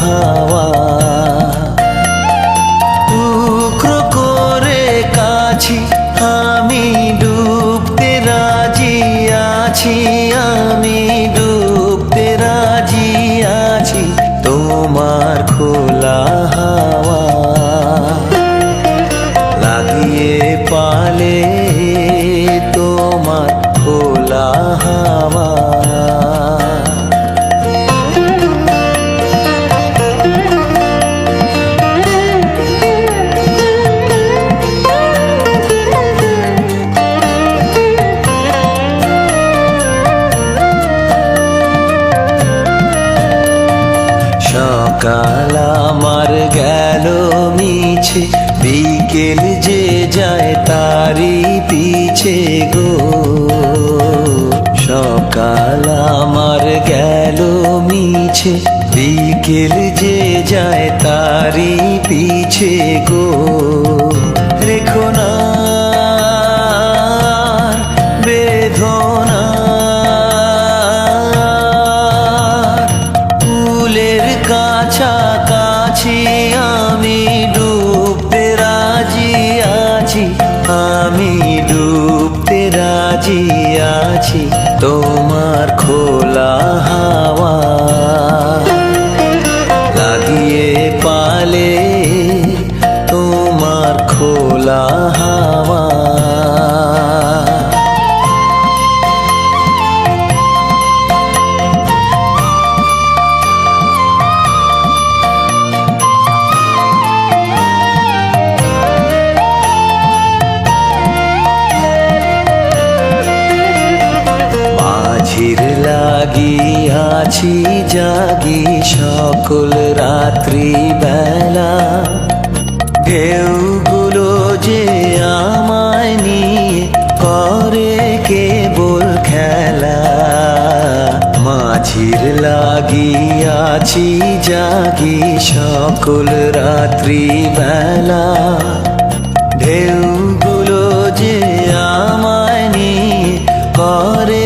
হাওয়া। টুকরো করে কাছি আমি ডুবতে রাজি আছি, আমি ডুবতে রাজি আছি তোমার খোলা হাওয়া। লাগিয়ে পালে তোমার খোলা হাওয়া। সকাল আমার গেল মিছে, বিকেল যে যায় তারি পিছে গো। সকাল আমার গেল মিছে, বিকেল যে যায় তারি পিছে গো। রেখো না বেদনা, ফুলের কাছাকাছি আমি ডুবতে রাজি আছি, আমি ডুবতে রাজি আছি তোমার খোলা হাওয়া। লাগিয়ে পালে তোমার খোলা হাওয়া। মাঝির লাগিয়াছি জাগি সকল রাত্রি বেলা, ঢেউগুলো যে আমায় নিয়ে করে কেবল খেলা। মাঝির লাগিয়াছি জাগি সকল রাত্রি বেলা, ঢেউগুলো যে আমায় নিয়ে করে